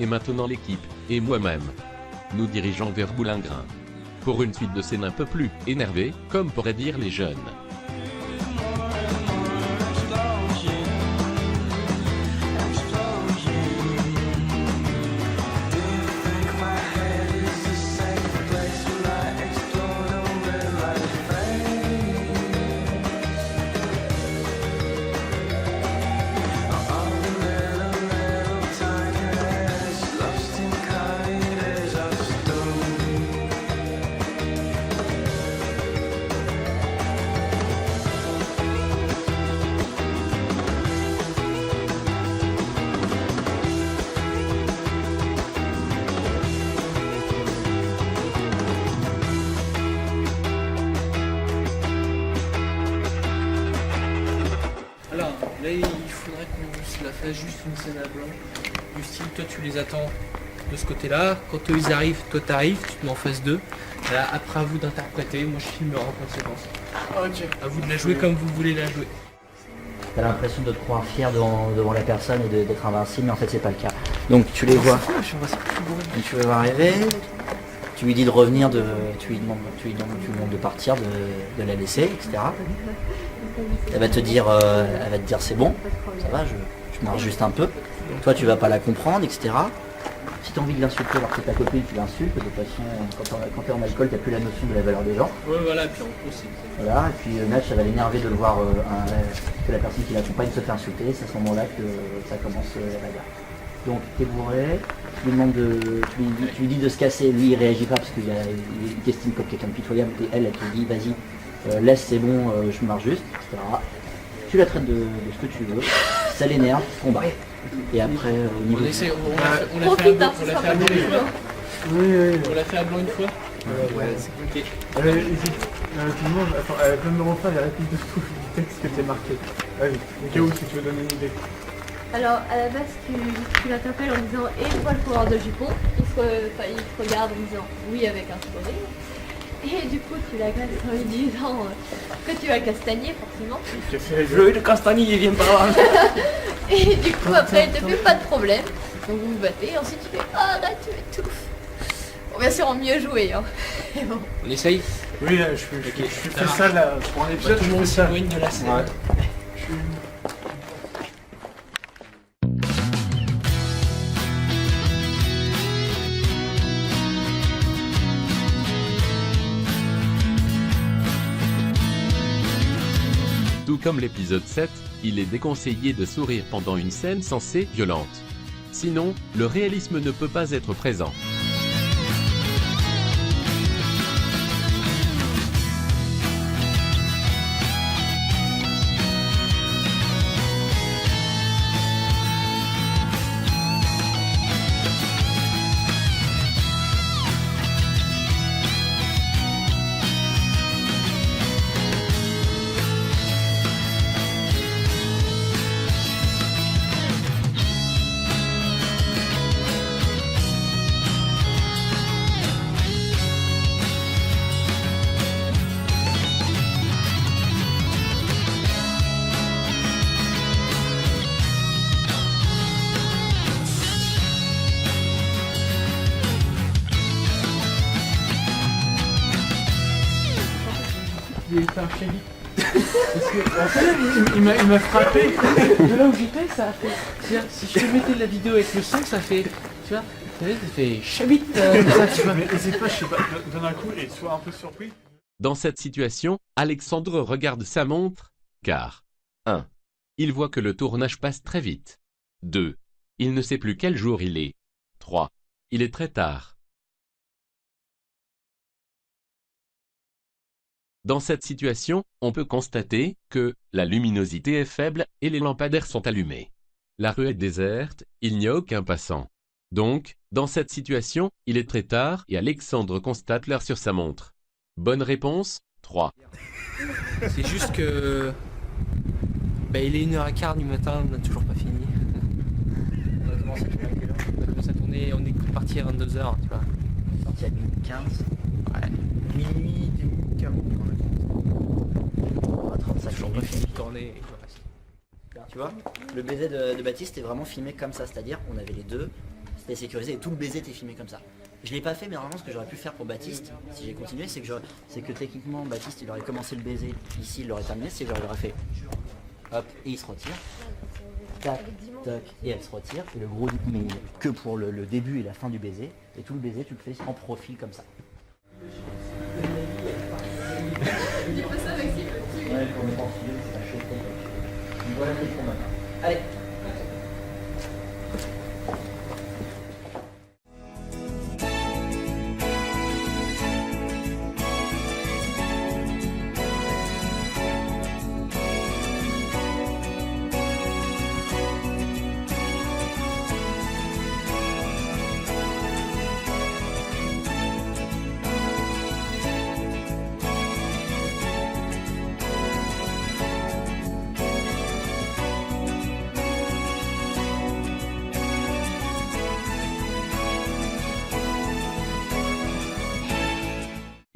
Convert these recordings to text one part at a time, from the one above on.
Et maintenant l'équipe, et moi-même. Nous dirigeons vers Boulingrin. Pour une suite de scènes un peu plus énervées, comme pourraient dire les jeunes. Alors, là, il faudrait qu'on se la fasse juste une scène à blanc. Du style, toi, tu les attends de ce côté-là. Quand eux, ils arrivent, toi, t'arrives, tu te mets en face d'eux. Là, après, à vous d'interpréter. Moi, je filmerai en conséquence. Ok. À vous de la jouer comme vous voulez la jouer. T'as l'impression de te croire fier devant la personne et d'être invincible, mais en fait, c'est pas le cas. Donc, tu les vois. Donc, tu les vois arriver. Tu lui dis de revenir, tu lui demandes de partir, de la laisser, etc. Elle va te dire c'est bon, ça va, je marche juste un peu. Toi tu vas pas la comprendre, etc. Si tu as envie de l'insulter alors que c'est ta copine, tu l'insultes. De toute façon, quand t'es en alcool, t'as plus la notion de la valeur des gens. Ouais, voilà, puis en gros, c'est. Voilà, et puis Natch, ça va l'énerver de le voir que la personne qui l'accompagne se fait insulter. C'est à ce moment-là que ça commence la bagarre. Donc t'es bourré, tu lui dis de se casser, lui il réagit pas parce qu'il t'estime comme quelqu'un de pitoyable, et elle te dit vas-y, laisse, c'est bon, je marche juste, etc. Tu la traites de ce que tu veux, ça l'énerve, combat. Et après, au niveau... On l'a fait à blanc une fois. Oui. On l'a fait à blanc une fois. Ouais, Ok. Elle peut me refaire les répliques de tout le texte que t'es marqué. Vas-y, au cas où si tu veux donner une idée. Alors, à la base, tu l'interpelles en disant « Et toi, le coureur de jupon ?» il te regarde en disant « Oui » avec un sourire. Et du coup, tu l'agresses en lui disant que tu vas le castagner, forcément. Le castagner, il vient par là. Et du coup, après, il te fait pas de problème. Donc, vous vous battez. Et ensuite, tu fais « Ah, là, tu m'étouffes !» Bon, bien sûr, en mieux joué. Hein. Et bon. On essaye. Oui, je fais ça là, pour un épisode, Tout le je monde fais ça. s'éloigne de la scène. Ouais. Tout comme l'épisode 7, il est déconseillé de sourire pendant une scène censée violente. Sinon, le réalisme ne peut pas être présent. Il est un chéri. Parce que, en fait, il m'a frappé. De là où j'étais, ça a fait. Si je te mettais la vidéo avec le son, ça fait. Tu vois, ça fait chabit ça, tu vois. Mais essaie pas, je sais pas, donne un coup et sois un peu surpris. Dans cette situation, Alexandre regarde sa montre, car 1. Il voit que le tournage passe très vite. 2. Il ne sait plus quel jour il est. 3. Il est très tard. Dans cette situation, on peut constater que la luminosité est faible et les lampadaires sont allumés. La rue est déserte, il n'y a aucun passant. Donc, dans cette situation, il est très tard et Alexandre constate l'heure sur sa montre. Bonne réponse, 3. C'est juste que... Bah, il est 1h15 du matin, on n'a toujours pas fini. On a commencé à tourner à quelle heure? On a commencé à tourner, on est parti à 22h, tu vois. Sorti à minuit 15. Ouais. Minuit 40 quand même. On a 35 Toujours minutes. pas fini de tourner et le reste. Tu vois, le baiser de Baptiste est vraiment filmé comme ça, c'est-à-dire on avait les deux, c'était sécurisé et tout le baiser était filmé comme ça. Je l'ai pas fait, mais normalement ce que j'aurais pu faire pour Baptiste, si j'ai continué, c'est que techniquement Baptiste il aurait commencé le baiser, ici il l'aurait terminé, c'est que j'aurais fait hop et il se retire, tac, tac et elle se retire, et le gros mais que pour le début et la fin du baiser, et tout le baiser tu le fais en profil comme ça. Ouais, pour me penser, c'est chaud. Voilà le pour maintenant. Allez.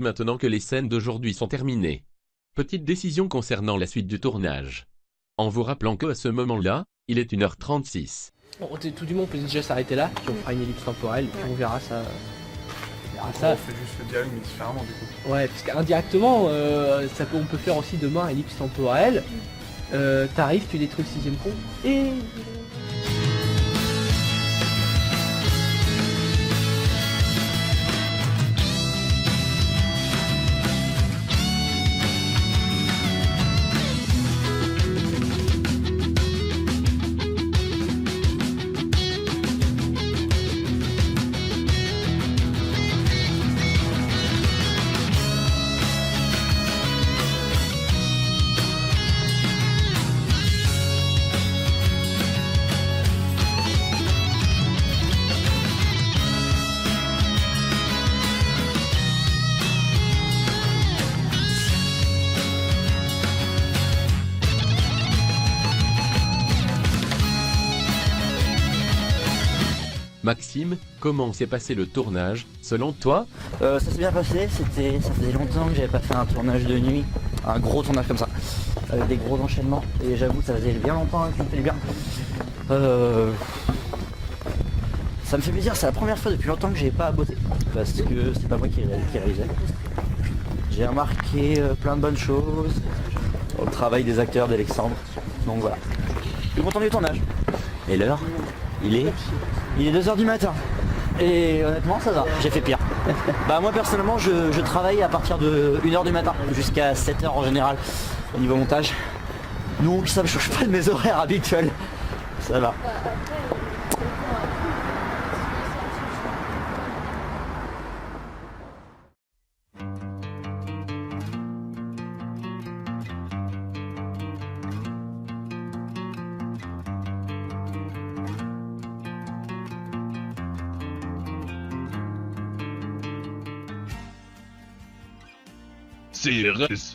Maintenant que les scènes d'aujourd'hui sont terminées. Petite décision concernant la suite du tournage. En vous rappelant qu'à ce moment-là, il est 1h36. Bon, tout du monde peut déjà s'arrêter là, puis on fera une ellipse temporelle, puis on verra ça. On fait juste le dialogue mais différemment du coup. Ouais, parce qu'indirectement, on peut faire aussi demain ellipse temporelle. T'arrives, tu détruis le 6ème pont, et... Maxime, comment s'est passé le tournage, selon toi? Ça s'est bien passé, ça faisait longtemps que j'avais pas fait un tournage de nuit, un gros tournage comme ça, avec des gros enchaînements, et j'avoue ça faisait bien longtemps que je me fais bien. Ça me fait plaisir, c'est la première fois depuis longtemps que j'ai pas à bosser, parce que c'est pas moi qui réalisais. J'ai remarqué plein de bonnes choses, au travail des acteurs d'Alexandre, donc voilà. Je suis content du tournage. Et l'heure, il est 2h du matin. Et honnêtement ça va, j'ai fait pire. Bah moi personnellement je travaille à partir de 1h du matin jusqu'à 7h en général au niveau montage. Donc ça me change pas de mes horaires habituels. Ça va.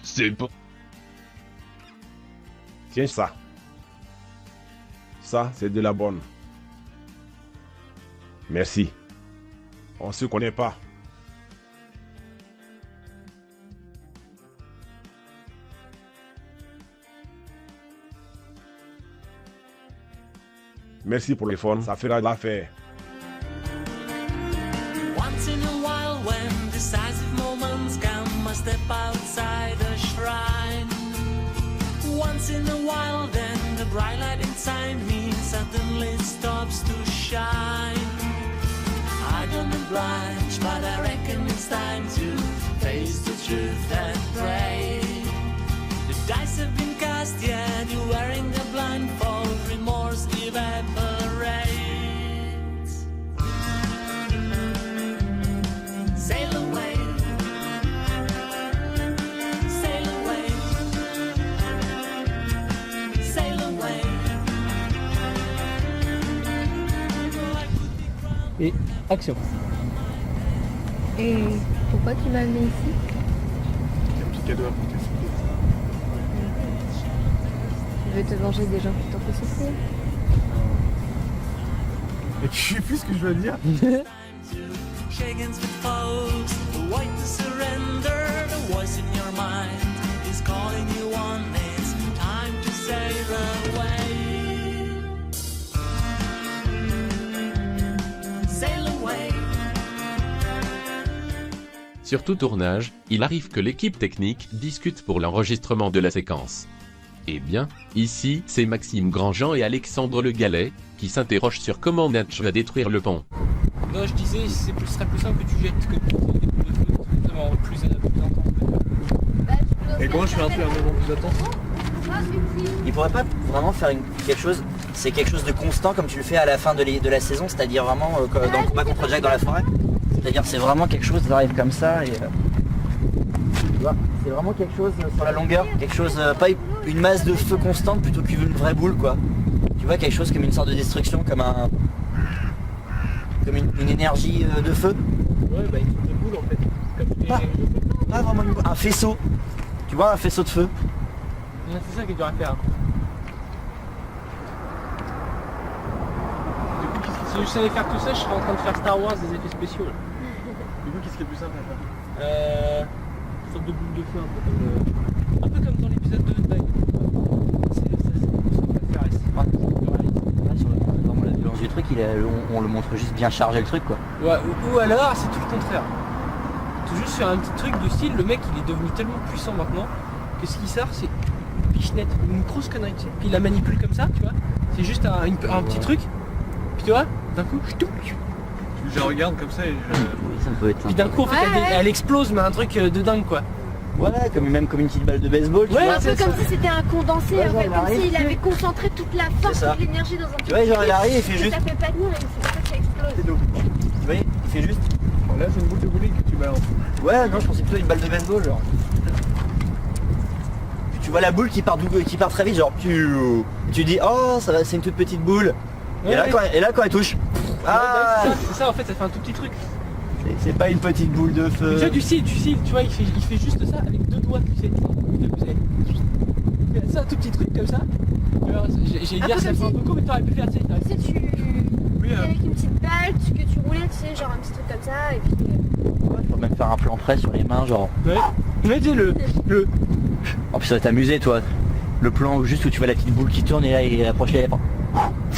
C'est pas... Tiens ça. Ça, c'est de la bonne. Merci. On se connaît pas. Merci pour le téléphone, ça fera l'affaire. Once in a while when decisive moments come, I step outside the shrine. Once in a while then the bright light inside me suddenly stops to shine. blanch, but I reckon it's time to face the truth and pray. The dice have been cast, yet you're wearing a blindfold, remorse evaporates. Sail away, sail away, sail away. Et action. Et pourquoi tu m'as amené ici? Un petit cadeau à porter sur le Tu veux te venger des gens qui t'ont fait souffrir? Et tu sais plus ce que je veux dire? Shake hands with foes, the white to surrender. The voice in your mind is calling you on. It's time to sail away. Sail away. Sur tout tournage, il arrive que l'équipe technique discute pour l'enregistrement de la séquence. Eh bien, ici, c'est Maxime Grandjean et Alexandre Le Gallet qui s'interrogent sur comment Natch va détruire le pont. Non, je disais, ce serait plus simple que tu jettes que de vraiment plus intense. Et comment je fais un peu un moment plus intense? Il pourrait pas vraiment faire quelque chose, c'est quelque chose de constant comme tu le fais à la fin de la saison, c'est-à-dire vraiment dans Combat contre Jack dans la forêt. C'est-à-dire c'est vraiment quelque chose qui arrive comme ça et tu vois, c'est vraiment quelque chose sur la longueur, quelque chose, pas une masse de feu constante plutôt qu'une vraie boule quoi. Tu vois, quelque chose comme une sorte de destruction, comme une énergie de feu. Ouais, bah une boule en fait. Comme Pas vraiment une boule, un faisceau. Tu vois, un faisceau de feu. Ouais, c'est ça qui est dur à faire. Du coup, si je savais faire tout ça, je serais en train de faire Star Wars des effets spéciaux. Là. Du coup, qu'est-ce qui est plus simple à faire? Une sorte de boule de feu, un peu comme dans l'épisode de Tag. C'est ça, Vraiment la violence du truc, on le montre juste bien chargé le truc quoi. Ouais, ou alors c'est tout le contraire. Tout juste faire un petit truc de style, le mec il est devenu tellement puissant maintenant que ce qui sort c'est une pichenette, une grosse connerie, tu sais. Puis il la manipule comme ça, tu vois. C'est juste un petit truc. Puis tu vois, d'un coup, Je regarde comme ça et je... Oui, ça peut être. puis d'un coup en fait elle explose, mais un truc de dingue quoi. Ouais, comme une petite balle de baseball. Tu Ouais, vois. Un peu comme si c'était un condensé, Ouais, en fait, genre, comme il s'il arrive. avait concentré toute la C'est force, ça. toute l'énergie dans un petit Tu vois, genre truc, il arrive, il fait et juste. ça fait pas tenir et c'est pour ça que ça explose. C'est tout. Vous voyez, il fait juste. Là, c'est une boule de bowling que tu balances. Ouais, non, je pensais plutôt à une balle de baseball, genre. Tu vois la boule qui part très vite, genre. Tu dis, oh, ça va, c'est une toute petite boule. Ouais, et là, quand elle touche. Ah, c'est ça en fait, ça fait un tout petit truc. c'est pas une petite boule de Tu feu. vois du cil, tu vois, il fait juste ça avec deux doigts, tu sais. Il fait ça, un tout petit truc comme ça. Alors, j'ai Un dire peu ça comme fait un si- peu court, mais t'aurais pu faire, tu sais. Tu sais, Oui, avec une petite balle que tu roulais, tu sais, genre un petit truc comme ça, et puis... Tu peux même faire un plan près sur les mains, genre. Ouais. Mais dis le. En plus, ça va t'amuser, toi. Le plan juste où tu vois la petite boule qui tourne et là, il est approché.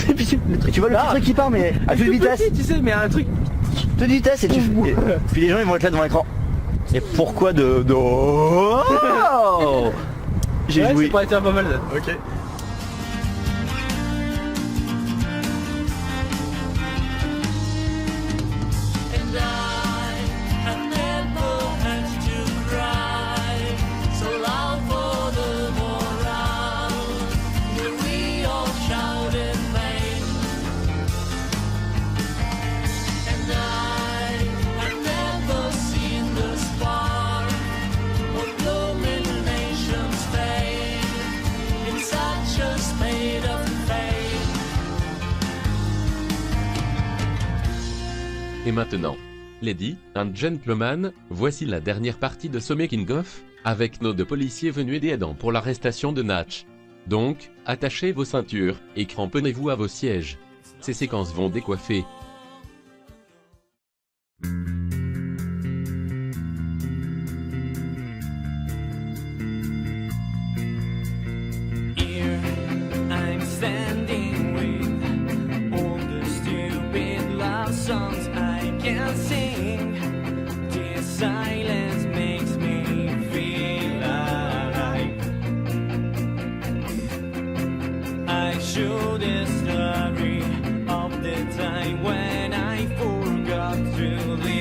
Et puis, tu vois le petit truc qui part, mais à toute vitesse. Petit, tu sais, mais un truc. Toute vitesse et puis les gens ils vont être là devant l'écran. Et pourquoi de... Oh J'ai Ouais, joué. ça pourrait être pas mal. ok. And I have never had to cry so loud for the morale that we all shout in vain. And I have never seen the spark of illumination's fade in such a spate of fame. Et maintenant, Lady and Gentleman, voici la dernière partie de ce making-of, avec nos deux policiers venus aider Adam pour l'arrestation de Natch. Donc, attachez vos ceintures et cramponnez-vous à vos sièges. Ces séquences vont décoiffer. Here I'm standing with all the stupid love songs I can sing. This silence makes me feel alive. I show the story of the time when I forgot to live.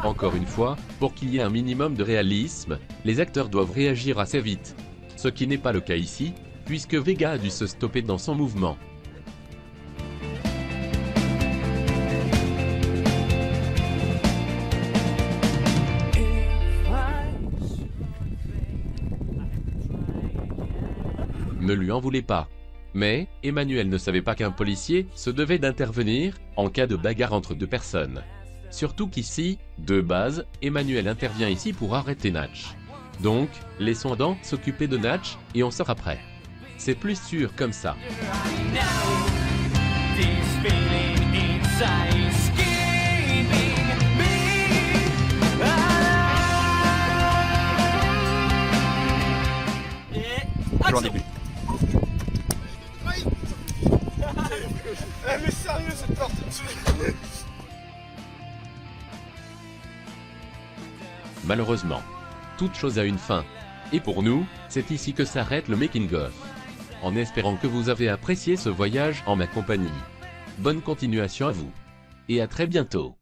Encore une fois, pour qu'il y ait un minimum de réalisme, les acteurs doivent réagir assez vite. Ce qui n'est pas le cas ici, puisque Vega a dû se stopper dans son mouvement. Ne lui en voulez pas. Mais, Emmanuel ne savait pas qu'un policier se devait d'intervenir en cas de bagarre entre deux personnes. Surtout qu'ici, de base, Emmanuel intervient ici pour arrêter Natch. Donc, laissons Dan s'occuper de Natch et on sort après. C'est plus sûr comme ça. Toujours en début. Eh mais sérieux cette partie Malheureusement, toute chose a une fin. Et pour nous, c'est ici que s'arrête le making-of. En espérant que vous avez apprécié ce voyage en ma compagnie. Bonne continuation à vous. Et à très bientôt.